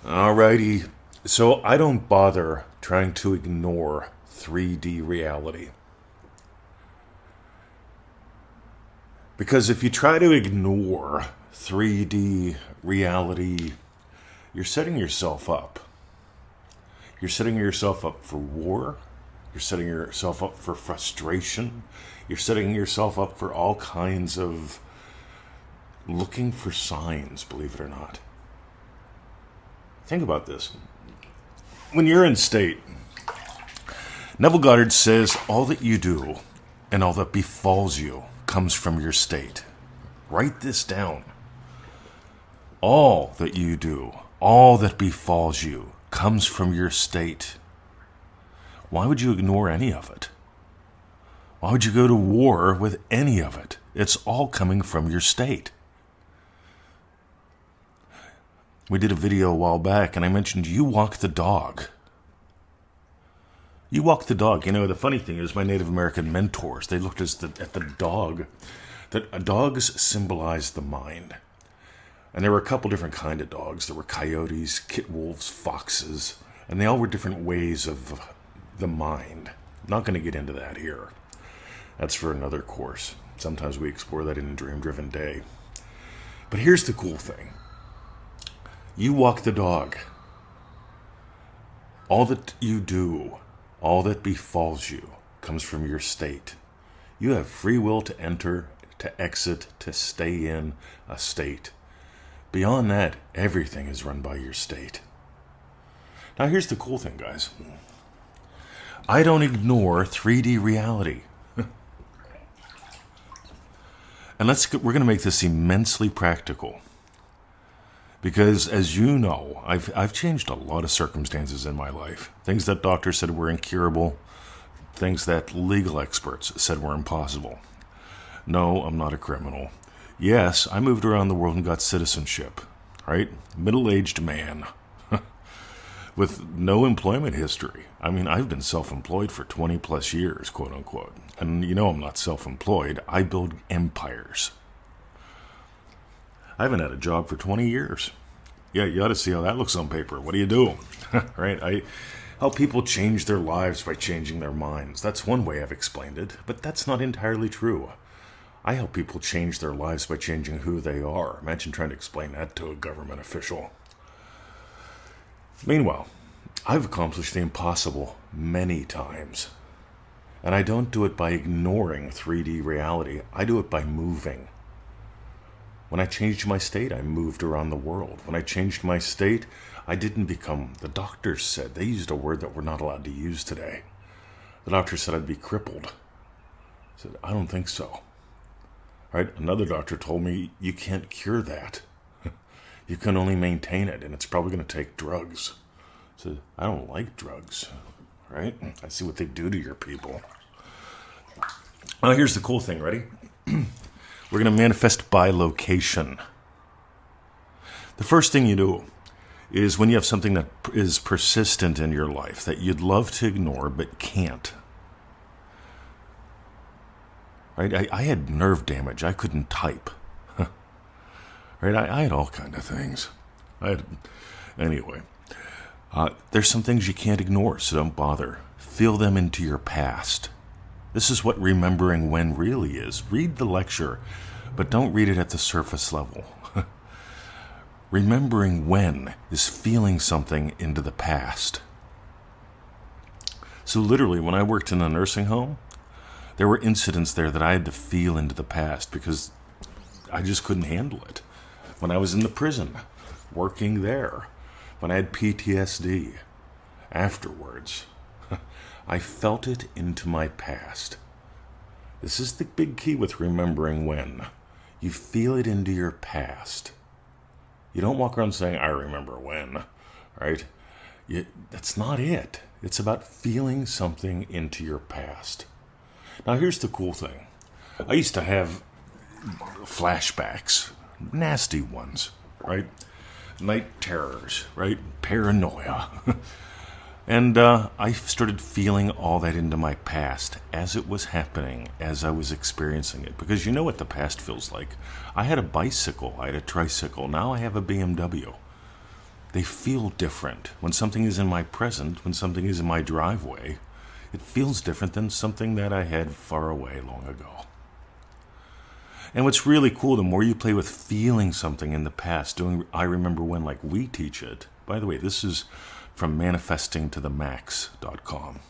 Alrighty, so I don't bother trying to ignore 3D reality. Because if you try to ignore 3D reality, you're setting yourself up. You're setting yourself up for war. You're setting yourself up for frustration. You're setting yourself up for all kinds of looking for signs, believe it or not. Think about this. When you're in state, Neville Goddard says all that you do and all that befalls you comes from your state. Write this down. All that you do, all that befalls you, comes from your state. Why would you ignore any of it? Why would you go to war with any of it? It's all coming from your state. We did a video a while back, and I mentioned you walk the dog. You walk the dog. You know, the funny thing is my Native American mentors, they looked at the dog, that dogs symbolize the mind. And there were a couple different kind of dogs. There were coyotes, kit wolves, foxes, and they all were different ways of the mind. I'm not going to get into that here. That's for another course. Sometimes we explore that in a dream-driven day. But here's the cool thing. You walk the dog. All that you do, all that befalls you, comes from your state. You have free will to enter, to exit, to stay in a state. Beyond that, everything is run by your state. Now here's the cool thing, guys. I don't ignore 3D reality. And we're going to make this immensely practical. Because, as you know, I've changed a lot of circumstances in my life. Things that doctors said were incurable. Things that legal experts said were impossible. No, I'm not a criminal. Yes, I moved around the world and got citizenship. Right? Middle-aged man. With no employment history. I mean, I've been self-employed for 20 plus years, quote unquote. And you know I'm not self-employed. I build empires. I haven't had a job for 20 years. Yeah, you ought to see how that looks on paper. What do you do? Right? I help people change their lives by changing their minds. That's one way I've explained it, but that's not entirely true. I help people change their lives by changing who they are. Imagine trying to explain that to a government official. Meanwhile, I've accomplished the impossible many times. And I don't do it by ignoring 3D reality. I do it by moving. When I changed my state, I moved around the world. When I changed my state, I didn't become, the doctors said, they used a word that we're not allowed to use today. The doctor said I'd be crippled. I said, I don't think so. Right? Another doctor told me, you can't cure that. You can only maintain it, and it's probably going to take drugs. I said, I don't like drugs. Right? I see what they do to your people. Now here's the cool thing, ready? We're going to manifest by location. The first thing you do is when you have something that is persistent in your life that you'd love to ignore but can't. Right? I had nerve damage. I couldn't type. Right? I had all kinds of things. Anyway. There's some things you can't ignore, so don't bother. Feel them into your past. This is what remembering when really is. Read the lecture, but don't read it at the surface level. Remembering when is feeling something into the past. So literally, when I worked in a nursing home, there were incidents there that I had to feel into the past because I just couldn't handle it. When I was in the prison, working there, when I had PTSD, afterwards, I felt it into my past. This is the big key with remembering when. You feel it into your past. You don't walk around saying, I remember when, right? That's not it. It's about feeling something into your past. Now here's the cool thing. I used to have flashbacks, nasty ones, right? Night terrors, right? Paranoia. And I started feeling all that into my past as it was happening, as I was experiencing it. Because you know what the past feels like. I had a bicycle, I had a tricycle, now I have a BMW. they feel different. When something is in my present, when something is in my driveway, it feels different than something that I had far away long ago. And what's really cool, the more you play with feeling something in the past, doing I remember when like we teach it. By the way, this is from manifestingtothemax.com.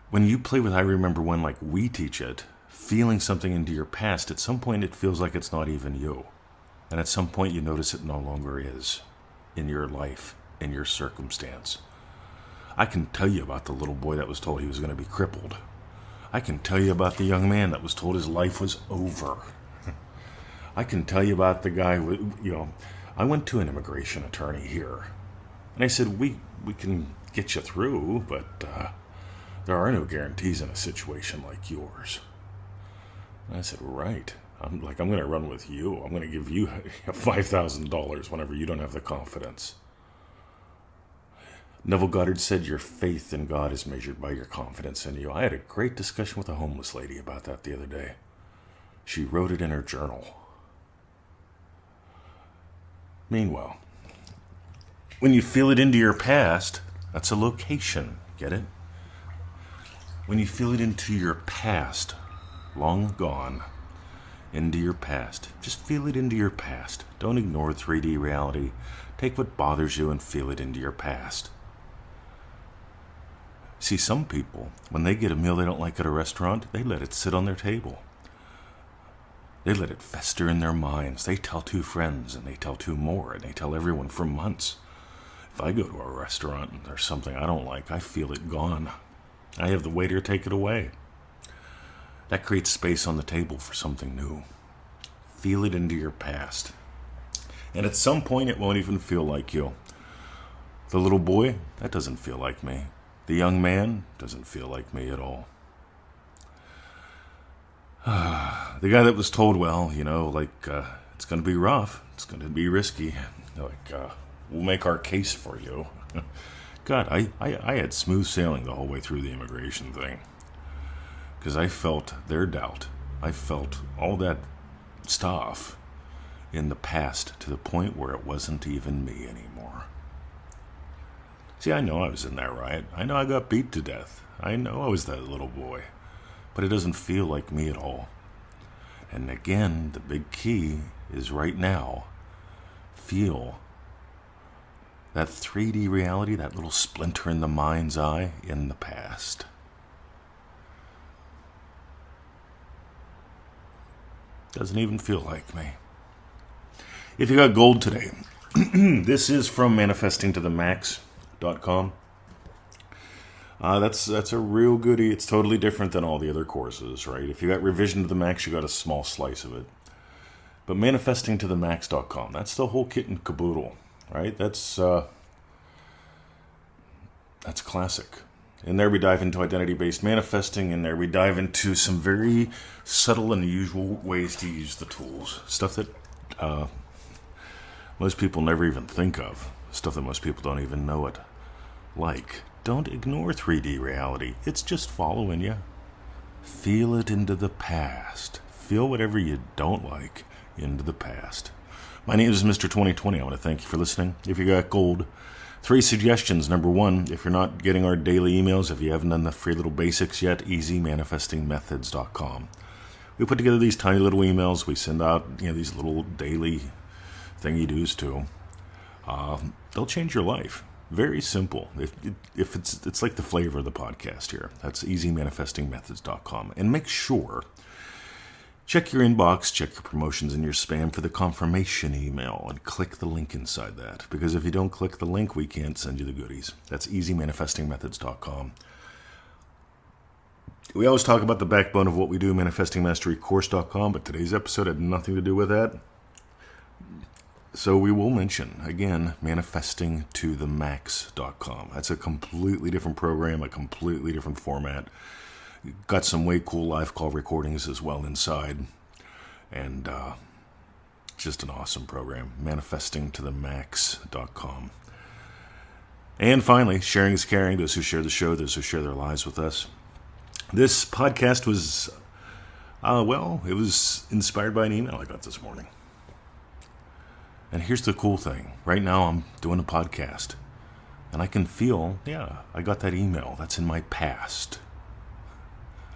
When you play with I remember when like we teach it, feeling something into your past, at some point it feels like it's not even you. And at some point you notice it no longer is in your life, in your circumstance. I can tell you about the little boy that was told he was going to be crippled. I can tell you about the young man that was told his life was over. I can tell you about the guy I went to an immigration attorney here. And I said, we can get you through, but there are no guarantees in a situation like yours. And I said, right. I'm going to run with you. I'm going to give you $5,000 whenever you don't have the confidence. Neville Goddard said, your faith in God is measured by your confidence in you. I had a great discussion with a homeless lady about that the other day. She wrote it in her journal. Meanwhile, when you feel it into your past, that's a location. Get it? When you feel it into your past, long gone, into your past, just feel it into your past. Don't ignore 3D reality. Take what bothers you and feel it into your past. See, some people, when they get a meal they don't like at a restaurant, they let it sit on their table. They let it fester in their minds. They tell 2 friends, and they tell 2 more, and they tell everyone for months. If I go to a restaurant and there's something I don't like, I feel it gone. I have the waiter take it away. That creates space on the table for something new. Feel it into your past. And at some point, it won't even feel like you. The little boy, that doesn't feel like me. The young man doesn't feel like me at all. The guy that was told, it's going to be rough, it's going to be risky, we'll make our case for you. God, I had smooth sailing the whole way through the immigration thing. Because I felt their doubt. I felt all that stuff in the past to the point where it wasn't even me anymore. See, I know I was in that riot. I know I got beat to death. I know I was that little boy. But it doesn't feel like me at all. And again, the big key is right now, feel that 3D reality, that little splinter in the mind's eye in the past. Doesn't even feel like me. If you got gold today, this is from manifestingtothemax.com. That's a real goodie. It's totally different than all the other courses, right? If you got revision to the max, you got a small slice of it. But manifestingtothemax.com, that's the whole kit and caboodle, right? That's classic. In there we dive into identity-based manifesting. In there we dive into some very subtle and unusual ways to use the tools. Stuff that most people never even think of. Stuff that most people don't even know it. Like, don't ignore 3D reality. It's just following you. Feel it into the past. Feel whatever you don't like into the past. My name is Mr. 2020. I want to thank you for listening. If you got gold, 3 suggestions. Number 1, if you're not getting our daily emails, if you haven't done the free little basics yet, easymanifestingmethods.com. We put together these tiny little emails. We send out these little daily thingy-doos too. They'll change your life. Very simple. If it's like the flavor of the podcast here. That's easymanifestingmethods.com. And make sure, check your inbox, check your promotions in your spam for the confirmation email, and click the link inside that. Because if you don't click the link, we can't send you the goodies. That's easymanifestingmethods.com. We always talk about the backbone of what we do, manifestingmasterycourse.com, but today's episode had nothing to do with that. So we will mention, again, manifestingtothemax.com. That's a completely different program, a completely different format. Got some way cool live call recordings as well inside. And just an awesome program, manifestingtothemax.com. And finally, sharing is caring. Those who share the show, those who share their lives with us. This podcast was, it was inspired by an email I got this morning. And here's the cool thing. Right now I'm doing a podcast. And I can feel, I got that email. That's in my past.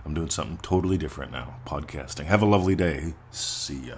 I'm doing something totally different now, podcasting. Have a lovely day. See ya.